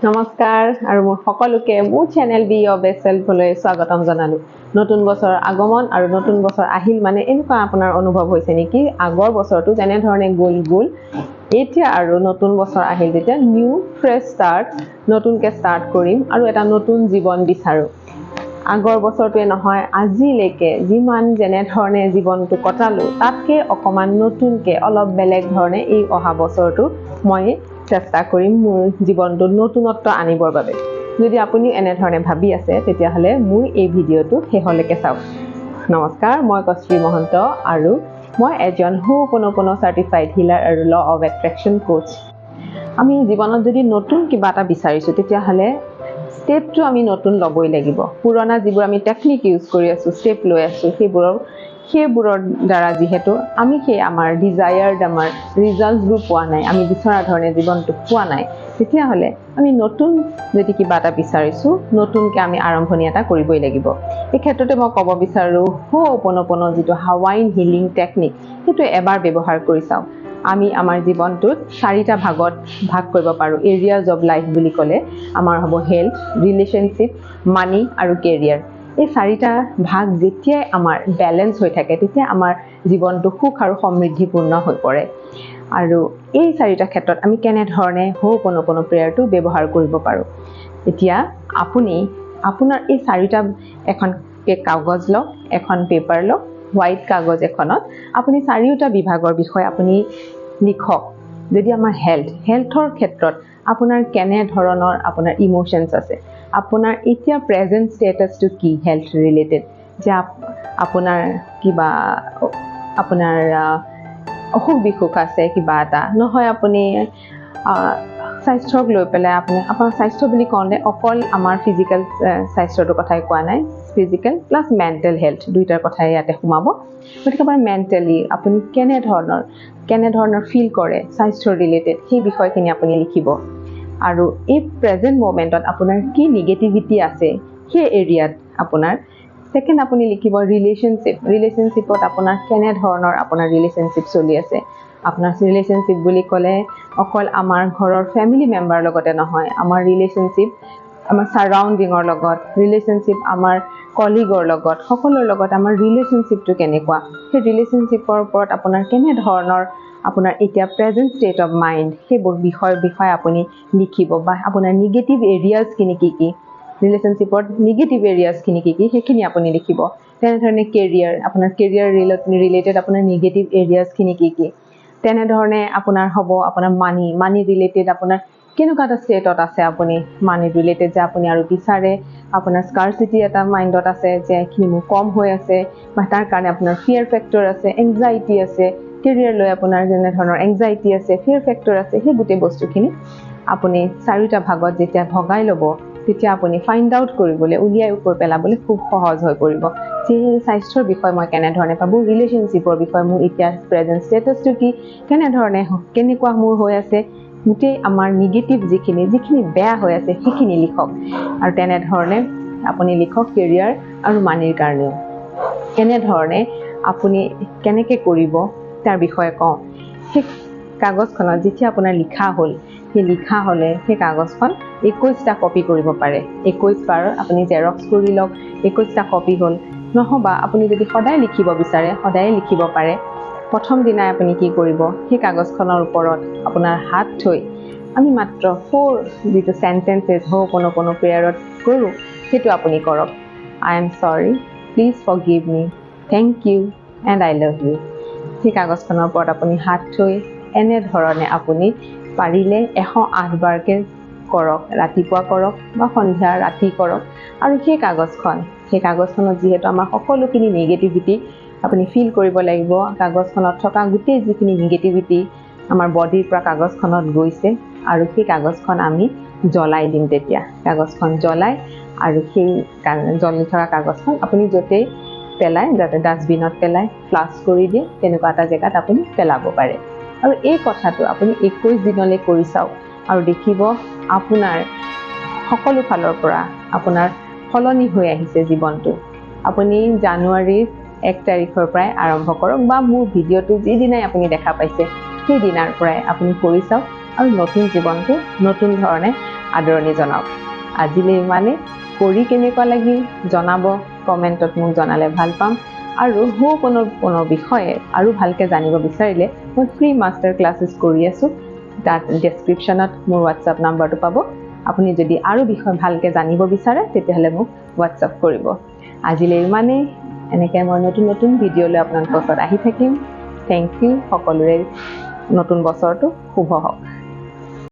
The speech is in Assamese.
নমস্কাৰ আৰু মোৰ সকলোকে মোৰ চেনেল বি অফ সেলফলৈ স্বাগতম জনালো। নতুন বছৰ আগমন আৰু নতুন বছৰ আহিল মানে এনেকুৱা আপোনাৰ অনুভৱ হৈছে নেকি আগৰ বছৰটো যেনে ধৰণে গ'ল এতিয়া আৰু নতুন বছৰ আহিল যেতিয়া নিউ ফ্ৰেছ ষ্টাৰ্ট নতুনকৈ ষ্টাৰ্ট কৰিম আৰু এটা নতুন জীৱন বিচাৰো। আগৰ বছৰটোৱে নহয় আজিলৈকে যিমান যেনে ধৰণে জীৱনটো কটালো তাতকৈ অকমান নতুনকৈ অলপ বেলেগ ধৰণে এই অহা বছৰটো মই চেষ্টা কৰিম মোৰ জীৱনটো নতুনত্ব আনিবৰ বাবে। যদি আপুনি এনে ধৰণে ভাবি আছে তেতিয়াহ'লে মোৰ এই ভিডিঅ'টো শেষলৈকে চাওক। নমস্কাৰ, মই কশ্ৰী মহন্ত আৰু মই এজন হোপনপনো চাৰ্টিফাইড হিলাৰ আৰু ল অফ এট্ৰেকশ্যন কোচ। আমি জীৱনত যদি নতুন কিবা এটা বিচাৰিছোঁ তেতিয়াহ'লে ষ্টেপটো আমি নতুন ল'বই লাগিব। পুৰণা যিবোৰ আমি টেকনিক ইউজ কৰি আছোঁ, ষ্টেপ লৈ আছোঁ, সেইবোৰৰ দ্বাৰা যিহেতু আমি আমাৰ ডিজায়াৰ্ড আমাৰ ৰিজাল্টছবোৰ পোৱা নাই, আমি বিচৰা ধৰণে জীৱনটো পোৱা নাই, তেতিয়াহ'লে আমি নতুন যদি কিবা এটা বিচাৰিছোঁ নতুনকৈ আমি আৰম্ভণি এটা কৰিবই লাগিব। এই ক্ষেত্ৰতে মই ক'ব বিচাৰোঁ হোপনপনো যিটো হাৱাইন হিলিং টেকনিক সেইটো এবাৰ ব্যৱহাৰ কৰি চাওক। আমি আমাৰ জীৱনটোত 4টা ভাগত ভাগ কৰিব পাৰোঁ। এৰিয়াজ অফ লাইফ বুলি ক'লে আমাৰ হ'ব হেল্থ, ৰিলেশ্যনশ্বিপ, মানি আৰু কেৰিয়াৰ। এই 4টা ভাগ যেতিয়াই আমাৰ বেলেঞ্চ হৈ থাকে তেতিয়া আমাৰ জীৱনটো সুখ আৰু সমৃদ্ধিপূৰ্ণ হৈ পৰে। আৰু এই 4টা ক্ষেত্ৰত আমি কেনেধৰণে হোপনপনো প্ৰেয়াৰটো ব্যৱহাৰ কৰিব পাৰোঁ। এতিয়া আপুনি আপোনাৰ এই 4টা এখন কাগজ লওক, এখন পেপাৰ লওক, হোৱাইট কাগজ এখনত আপুনি 4টা বিভাগৰ বিষয়ে আপুনি লিখক। যদি আমাৰ হেল্থৰ ক্ষেত্ৰত আপোনাৰ কেনেধৰণৰ আপোনাৰ ইম'শ্যনছ আছে, আপোনাৰ এতিয়া প্ৰেজেণ্ট ষ্টেটাছটো কি হেল্থ ৰিলেটেড, যে আপোনাৰ কিবা আপোনাৰ অসুখ বিসুখ আছে কিবা এটা, নহয় আপুনি স্বাস্থ্যক লৈ পেলাই আপোনাৰ স্বাস্থ্য বুলি কওঁতে অকল আমাৰ ফিজিকেল স্বাস্থ্যটোৰ কথাই কোৱা নাই, ফিজিকেল প্লাছ মেণ্টেল হেল্থ দুইটাৰ কথাই ইয়াতে সোমাব। গতিকে আপোনাৰ মেণ্টেলি আপুনি কেনেধৰণৰ ফিল কৰে স্বাস্থ্য ৰিলেটেড সেই বিষয়খিনি আপুনি লিখিব। আৰু এই প্ৰেজেণ্ট মমেণ্টত আপোনাৰ কি নিগেটিভিটি আছে সেই এৰিয়াত আপোনাৰ ছেকেণ্ড আপুনি লিখিব ৰিলেশ্যনশ্বিপত আপোনাৰ কেনেধৰণৰ আপোনাৰ ৰিলেশ্যনশ্বিপ চলি আছে। আপোনাৰ ৰিলেশ্যনশ্বিপ বুলি ক'লে অকল আমাৰ ঘৰৰ ফেমিলি মেম্বাৰৰ লগতে নহয়, আমাৰ ৰিলেশ্যনশ্বিপ আমাৰ ছাৰাউণ্ডিঙৰ লগত, ৰিলেশ্যনশ্বিপ আমাৰ কলিগৰ লগত, সকলোৰ লগত আমাৰ ৰিলেশ্যনশ্বিপটো কেনেকুৱা, সেই ৰিলেশ্যনশ্বিপৰ ওপৰত আপোনাৰ কেনেধৰণৰ আপোনাৰ এতিয়া প্ৰেজেণ্ট ষ্টেট অফ মাইণ্ড সেইবোৰ বিষয়ে আপুনি লিখিব। বা আপোনাৰ নিগেটিভ এৰিয়াজখিনি কি ৰিলেশ্যনশ্বিপত নিগেটিভ এৰিয়াজখিনি কি সেইখিনি আপুনি লিখিব। তেনেধৰণে আপোনাৰ কেৰিয়াৰ ৰিলেটেড আপোনাৰ নিগেটিভ এৰিয়াজখিনি কি তেনেধৰণে আপোনাৰ হ'ব আপোনাৰ মানি ৰিলেটেড আপোনাৰ কেনেকুৱা এটা ষ্টেটত আছে আপুনি মানি ৰিলেটেড, যে আপুনি আৰু বিচাৰে, আপোনাৰ স্কাৰচিটি এটা মাইণ্ডত আছে যে এইখিনি মোৰ কম হৈ আছে, বা তাৰ কাৰণে আপোনাৰ ফিয়াৰ ফেক্টৰ আছে, এংজাইটি আছে, কেৰিয়াৰ লৈ আপোনাৰ যেনেধৰণৰ এংজাইটি আছে, ফিয়াৰ ফেক্টৰ আছে, সেই গোটেই বস্তুখিনি আপুনি 4টা ভাগত যেতিয়া ভগাই ল'ব তেতিয়া আপুনি ফাইণ্ড আউট কৰিবলৈ উলিয়াই পেলাবলৈ খুব সহজ হৈ পৰিব। যে স্বাস্থ্যৰ বিষয়ে মই কেনেধৰণে পাবো, ৰিলেশ্যনশ্বিপৰ বিষয়ে মোৰ এতিয়া প্ৰেজেণ্ট ষ্টেটাছটো কি, কেনেকুৱা মোৰ হৈ আছে, গোটেই আমাৰ নিগেটিভ যিখিনি বেয়া হৈ আছে সেইখিনি লিখক। আৰু তেনেধৰণে আপুনি লিখক কেৰিয়াৰ আৰু মানিৰ কাৰণেও কেনেধৰণে আপুনি কেনেকৈ কৰিব তাৰ বিষয়ে কওঁ। সেই কাগজখনত যেতিয়া আপোনাৰ লিখা হ'লে সেই কাগজখন 21টা কপি কৰিব পাৰে। 21 বাৰ আপুনি জেৰক্স কৰি লওক, 21টা কপি হ'ল। নহবা আপুনি যদি সদায় লিখিব বিচাৰে সদায়ে লিখিব পাৰে। প্ৰথম দিনাই আপুনি কি কৰিব, সেই কাগজখনৰ ওপৰত আপোনাৰ হাত থৈ আমি মাত্ৰ 4 যিটো চেণ্টেঞ্চেছ হোপনপনো প্ৰেয়াৰত কৰোঁ সেইটো আপুনি কৰক। I am sorry, please forgive me, thank you and I love you. সেই কাগজখনৰ ওপৰত আপুনি হাত থৈ এনেধৰণে আপুনি পাৰিলে 108 বাৰকৈ কৰক, ৰাতিপুৱা কৰক বা সন্ধিয়া ৰাতি কৰক। আৰু সেই কাগজখনত যিহেতু আমাৰ সকলোখিনি নিগেটিভিটি আপুনি ফিল কৰিব লাগিব, কাগজখনত থকা গোটেই যিখিনি নিগেটিভিটি আমাৰ বডিৰ পৰা কাগজখনত গৈছে, আৰু সেই কাগজখন আমি জ্বলাই দিম। তেতিয়া কাগজখন জ্বলাই আৰু সেই জ্বলি থকা কাগজখন আপুনি য'তেই পেলাই, যাতে ডাষ্টবিনত পেলাই ফ্লাছ কৰি দিয়ে তেনেকুৱা এটা জেগাত আপুনি পেলাব পাৰে। আৰু এই কথাটো আপুনি 21 দিনলৈ কৰি চাওক আৰু দেখিব আপোনাৰ সকলো ফালৰ পৰা আপোনাৰ সলনি হৈ আহিছে জীৱনটো। আপুনি জানুৱাৰীৰ 1 তাৰিখৰ পৰাই আৰম্ভ কৰক, বা মোৰ ভিডিঅ'টো যিদিনাই আপুনি দেখা পাইছে সেই দিনাৰ পৰাই আপুনি কৰি চাওক আৰু নতুন জীৱনটো নতুন ধৰণে আদৰণি জনাওক আজিলৈ ইমানে কৰি কেনেকুৱা লাগিল জনাব কমেণ্টত মোক জনালে ভাল পাম আৰু কোনো বিষয়ে আৰু ভালকৈ জানিব বিচাৰিলে মই ফ্ৰী মাষ্টাৰ ক্লাছেছ কৰি আছোঁ তাত ডেছক্ৰিপশ্যনত মোৰ হোৱাটছআপ নাম্বাৰটো পাব আপুনি যদি আৰু বিষয় ভালকৈ জানিব বিচাৰে তেতিয়াহ'লে মোক হোৱাটছআপ কৰিব আজিলৈ ইমানেই এনেকৈ মই নতুন ভিডিঅ' লৈ আপোনালোকৰ ওচৰত আহি থাকিম থেংক ইউ সকলোৰে নতুন বছৰটো শুভ হওক